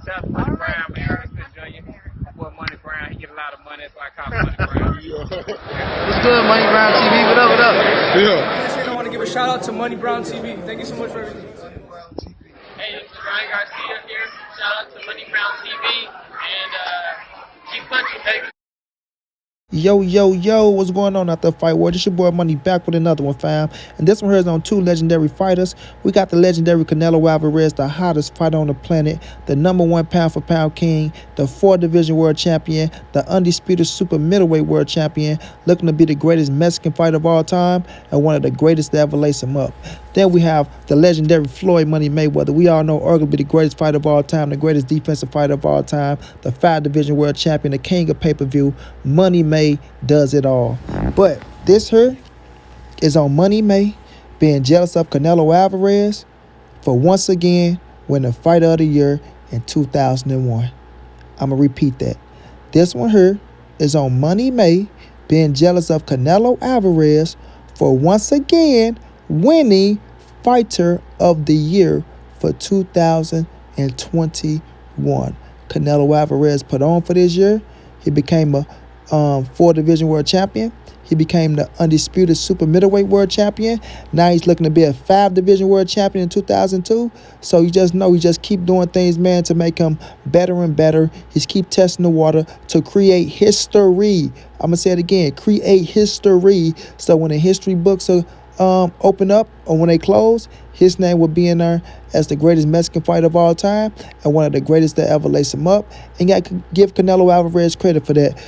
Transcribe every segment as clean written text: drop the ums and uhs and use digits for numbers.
Shout out to Money Brown, man. Respect Junior. My boy Money Brown, he get a lot of money, that's why I call him Money Brown. What's good, Money Brown TV? What up, what up? Yeah. I want to give a shout out to Money Brown TV. Thank you so much for everything. Hey, this is Ryan Garcia here. Shout out to Money Brown TV and keep punching, baby. Yo, what's going on out there, Fight World? It's your boy Money back with another one, fam. And this one here is on two legendary fighters. We got the legendary Canelo Alvarez, the hottest fighter on the planet, the #1 pound-for-pound king, the 4-division world champion, the undisputed super middleweight world champion, looking to be the greatest Mexican fighter of all time and one of the greatest to ever lace him up. Then we have the legendary Floyd Money Mayweather. We all know arguably the greatest fighter of all time, the greatest defensive fighter of all time, the 5-division world champion, the king of pay-per-view. Money May does it all. But this here is on Money May being jealous of Canelo Alvarez for once again winning Fighter of the Year in 2001. I'm going to repeat that. This one here is on Money May being jealous of Canelo Alvarez for once again winning Fighter of the Year for 2021. Canelo Alvarez put on for this year. He became a 4-division world champion. He became the undisputed super middleweight world champion. Now he's looking to be a 5-division world champion in 2002. So you just know he just keep doing things, man, to make him better and better. He's keep testing the water to create history. I'm going to say it again, create history. So when the history books are open up or when they close, his name will be in there as the greatest Mexican fighter of all time and one of the greatest that ever lace him up. And you got to give Canelo Alvarez credit for that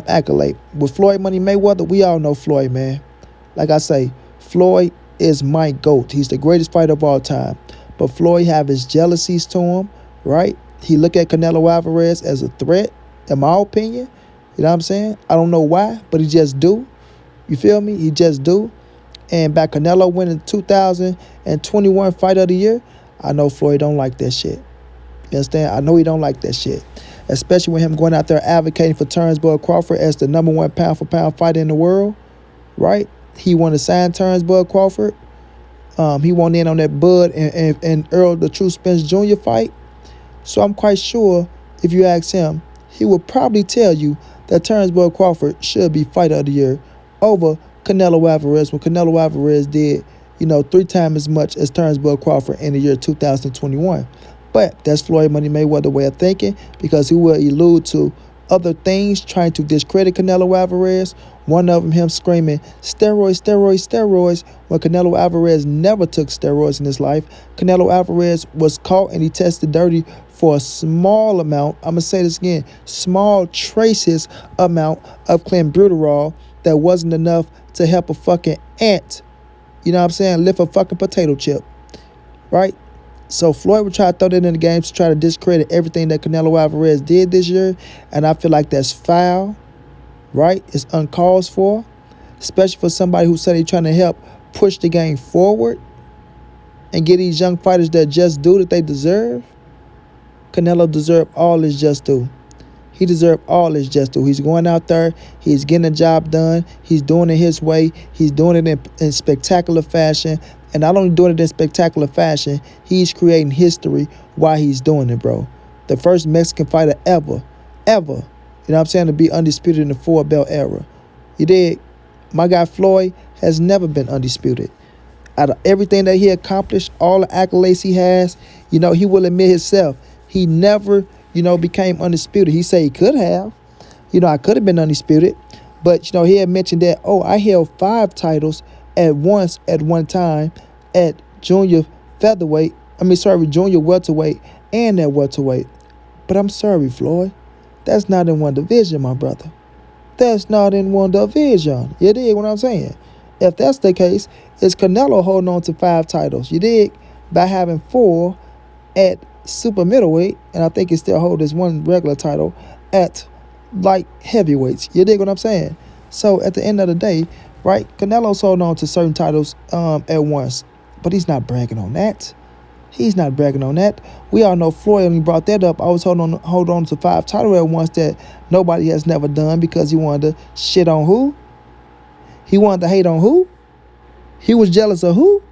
accolade. With Floyd Money Mayweather, we all know Floyd, man. Like I say, Floyd is my GOAT. He's the greatest fighter of all time. But Floyd have his jealousies to him, right? He look at Canelo Alvarez as a threat, in my opinion. You know what I'm saying? I don't know why, but he just do. You feel me? He just do. And by Canelo winning 2021 Fight of the Year, I know Floyd don't like that shit. You understand? I know he don't like that shit. Especially with him going out there advocating for Bud Crawford as the #1 pound-for-pound fighter in the world, right? He wanted to sign Bud Crawford. He wanted in on that Bud and Earl the True Spence Jr. fight. So I'm quite sure if you ask him, he will probably tell you that Bud Crawford should be Fighter of the Year over Canelo Alvarez when Canelo Alvarez did, 3 times as much as Bud Crawford in the year 2021. But that's Floyd Money Mayweather's way of thinking because he will allude to other things trying to discredit Canelo Alvarez. One of them, him screaming, steroids, steroids, steroids, when Canelo Alvarez never took steroids in his life. Canelo Alvarez was caught and he tested dirty for a small amount, I'm going to say this again, small traces amount of clenbuterol that wasn't enough to help a fucking ant, you know what I'm saying, lift a fucking potato chip, right? So Floyd would try to throw that in the game to try to discredit everything that Canelo Alvarez did this year, and I feel like that's foul, right? It's uncalled for, especially for somebody who said he's trying to help push the game forward and get these young fighters that just do that they deserve. Canelo deserved all his just due. He deserved all his just due. He's going out there. He's getting the job done. He's doing it his way. He's doing it in spectacular fashion. And not only doing it in spectacular fashion, he's creating history while he's doing it, bro. The first Mexican fighter ever, you know what I'm saying, to be undisputed in the 4-belt era. You dig? My guy Floyd has never been undisputed. Out of everything that he accomplished, all the accolades he has, he will admit himself, he never became undisputed. He said he could have. I could have been undisputed. But, he had mentioned that, I held 5 titles at once at one time at junior welterweight and at welterweight. But I'm sorry, Floyd. That's not in one division, my brother. That's not in one division. You dig what I'm saying? If that's the case, it's Canelo holding on to 5 titles. You dig? By having 4 at super middleweight, and I think he still holds his 1 regular title at light heavyweights. You dig what I'm saying? So at the end of the day, right, Canelo's holding on to certain titles at once, but he's not bragging on that. He's not bragging on that. We all know Floyd, when he brought that up, I was hold on to 5 titles at once that nobody has never done because he wanted to shit on who? He wanted to hate on who? He was jealous of who?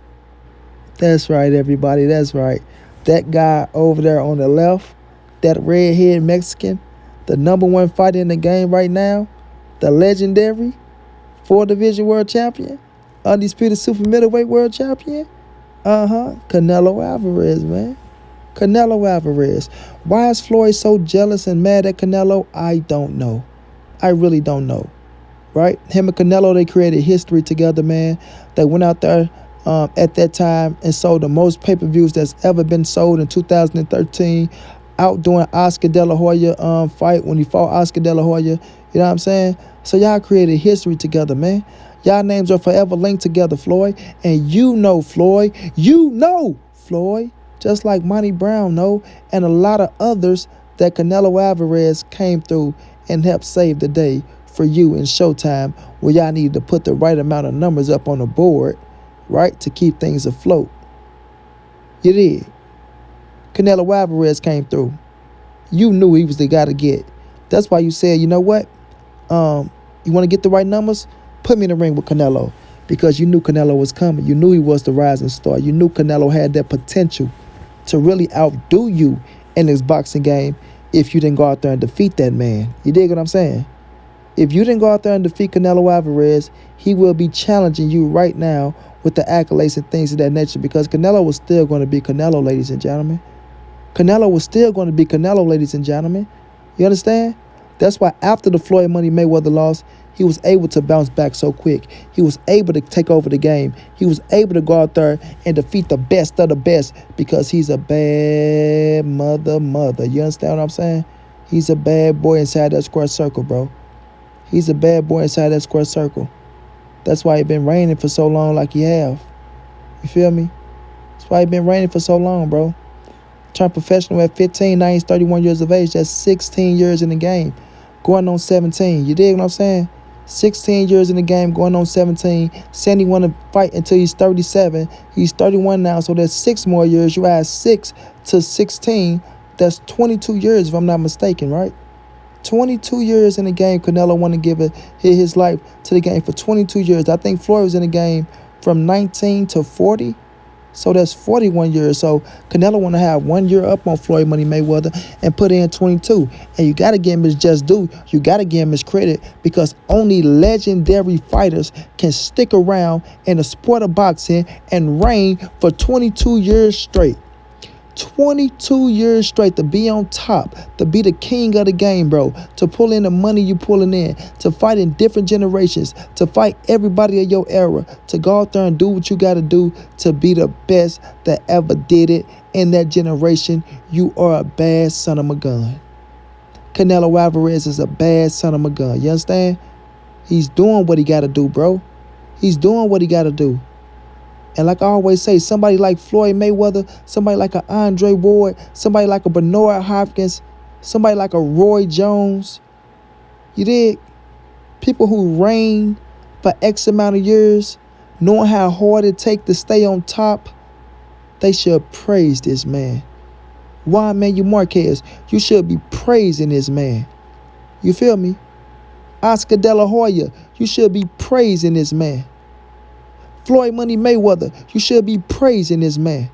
That's right, everybody. That's right. That guy over there on the left, that red-haired Mexican, the number one fighter in the game right now, the legendary 4-division world champion, undisputed super middleweight world champion. Canelo Alvarez, man. Canelo Alvarez. Why is Floyd so jealous and mad at Canelo? I don't know. I really don't know. Right? Him and Canelo, they created history together, man. They went out there at that time and sold the most pay-per-views that's ever been sold in 2013, outdoing Oscar De La Hoya fight when he fought Oscar De La Hoya. You know what I'm saying? So y'all created history together, man. Y'all names are forever linked together, Floyd. And you know Floyd. You know Floyd. Just like Monty Brown know, and a lot of others that Canelo Alvarez came through and helped save the day for you in Showtime, where y'all needed to put the right amount of numbers up on the board, right, to keep things afloat. You did. Canelo Alvarez came through. You knew he was the guy to get. That's why you said, you know what? You want to get the right numbers? Put me in the ring with Canelo. Because you knew Canelo was coming. You knew he was the rising star. You knew Canelo had that potential to really outdo you in this boxing game if you didn't go out there and defeat that man. You dig what I'm saying? If you didn't go out there and defeat Canelo Alvarez, he will be challenging you right now with the accolades and things of that nature, because Canelo was still going to be Canelo, ladies and gentlemen. Canelo was still going to be Canelo, ladies and gentlemen. You understand? That's why after the Floyd Money Mayweather loss, he was able to bounce back so quick. He was able to take over the game. He was able to go out there and defeat the best of the best, because he's a bad mother. You understand what I'm saying? He's a bad boy inside that square circle, bro. He's a bad boy inside that square circle. That's why he been reigning for so long like he have. You feel me? That's why he been reigning for so long, bro. Turned professional at 15, now he's 31 years of age. That's 16 years in the game. Going on 17. You dig what I'm saying? 16 years in the game, going on 17. Saying he want to fight until he's 37. He's 31 now, so that's 6 more years. You add 6 to 16. That's 22 years, if I'm not mistaken, right? 22 years in the game. Canelo want to give his life to the game for 22 years. I think Floyd was in the game from 19 to 40. So that's 41 years. So Canelo want to have 1 year up on Floyd Money Mayweather and put in 22. And you got to give him his just due. You got to give him his credit, because only legendary fighters can stick around in the sport of boxing and reign for 22 years straight. 22 years straight, to be on top, to be the king of the game, bro, to pull in the money you pulling in, to fight in different generations, to fight everybody of your era, to go out there and do what you got to do to be the best that ever did it in that generation. You are a bad son of a gun. Canelo Alvarez is a bad son of a gun. You understand? He's doing what he got to do, bro. He's doing what he got to do. And like I always say, somebody like Floyd Mayweather, somebody like a Andre Ward, somebody like a Bernard Hopkins, somebody like a Roy Jones, you dig? People who reign for X amount of years, knowing how hard it takes to stay on top, they should praise this man. Juan Manuel Marquez, you should be praising this man. You feel me? Oscar De La Hoya, you should be praising this man. Floyd Money Mayweather, you should be praising this man.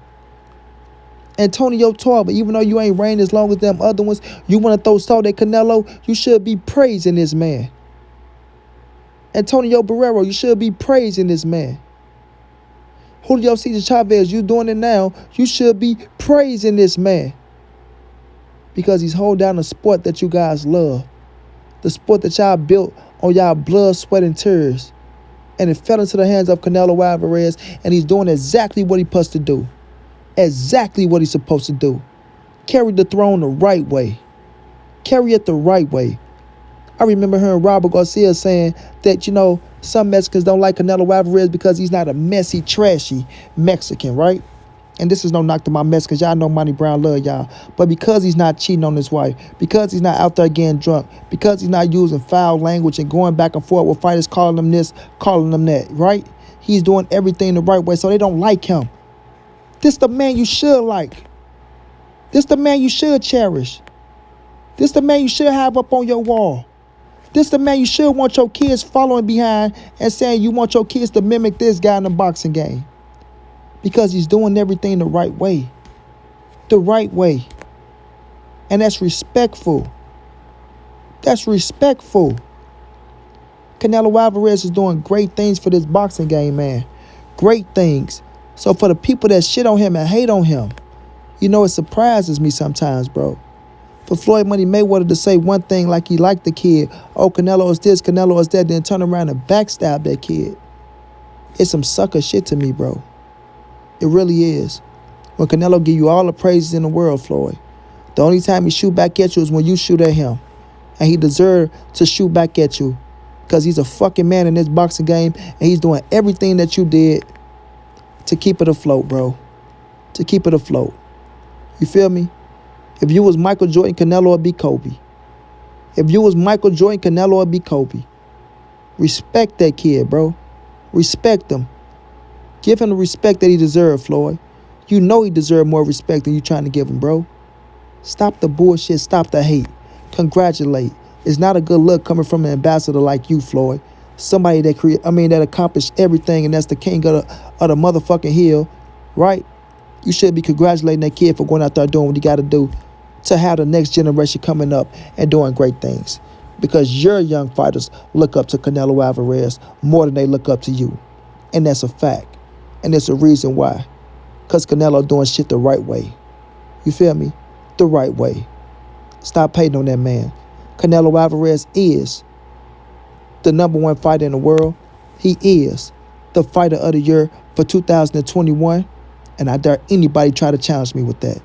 Antonio Tarver, even though you ain't reigned as long as them other ones, you want to throw salt at Canelo, you should be praising this man. Antonio Barrero, you should be praising this man. Julio Cesar Chavez, you doing it now, you should be praising this man. Because he's holding down the sport that you guys love. The sport that y'all built on y'all blood, sweat, and tears. And it fell into the hands of Canelo Alvarez, and he's doing exactly what he's supposed to do. Exactly what he's supposed to do. Carry the throne the right way. Carry it the right way. I remember hearing Robert Garcia saying that, some Mexicans don't like Canelo Alvarez because he's not a messy, trashy Mexican, right? And this is no knock to my Mexicans. Y'all know Monty Brown love y'all. But because he's not cheating on his wife, because he's not out there getting drunk, because he's not using foul language and going back and forth with fighters calling them this, calling them that, right? He's doing everything the right way, so they don't like him. This the man you should like. This the man you should cherish. This the man you should have up on your wall. This the man you should want your kids following behind and saying you want your kids to mimic this guy in the boxing game. Because he's doing everything the right way. The right way. And that's respectful. That's respectful. Canelo Alvarez is doing great things for this boxing game, man. Great things. So for the people that shit on him and hate on him, you know, it surprises me sometimes, bro. For Floyd Money Mayweather to say one thing like he liked the kid, oh, Canelo is this, Canelo is that, then turn around and backstab that kid. It's some sucker shit to me, bro. It really is. When Canelo give you all the praises in the world, Floyd, the only time he shoot back at you is when you shoot at him. And he deserved to shoot back at you because he's a fucking man in this boxing game and he's doing everything that you did to keep it afloat, bro. To keep it afloat. You feel me? If you was Michael Jordan, Canelo would be Kobe. If you was Michael Jordan, Canelo would be Kobe. Respect that kid, bro. Respect him. Give him the respect that he deserves, Floyd. You know he deserves more respect than you trying to give him, bro. Stop the bullshit. Stop the hate. Congratulate. It's not a good look coming from an ambassador like you, Floyd. Somebody that accomplished everything, and that's the king of the motherfucking hill, right? You should be congratulating that kid for going out there doing what he got to do to have the next generation coming up and doing great things. Because your young fighters look up to Canelo Alvarez more than they look up to you. And that's a fact. And there's a reason why. Because Canelo doing shit the right way. You feel me? The right way. Stop hating on that man. Canelo Alvarez is the #1 fighter in the world. He is the fighter of the year for 2021. And I dare anybody try to challenge me with that.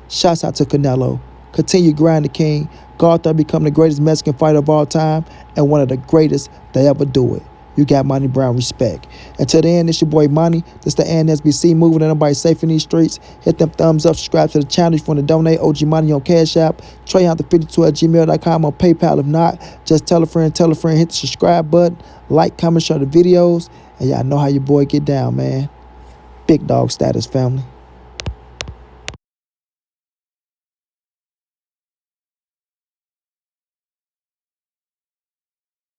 Shouts out to Canelo. Continue grinding, King. Go out there, become the greatest Mexican fighter of all time and one of the greatest to ever do it. You got Monty Brown respect. Until the end, it's your boy Monty. This the NSBC moving and nobody safe in these streets. Hit them thumbs up, subscribe to the channel if you want to donate. OG Money on Cash App. TreyHunter52@gmail.com on PayPal. If not, just tell a friend, hit the subscribe button, like, comment, share the videos. And y'all know how your boy get down, man. Big dog status, family.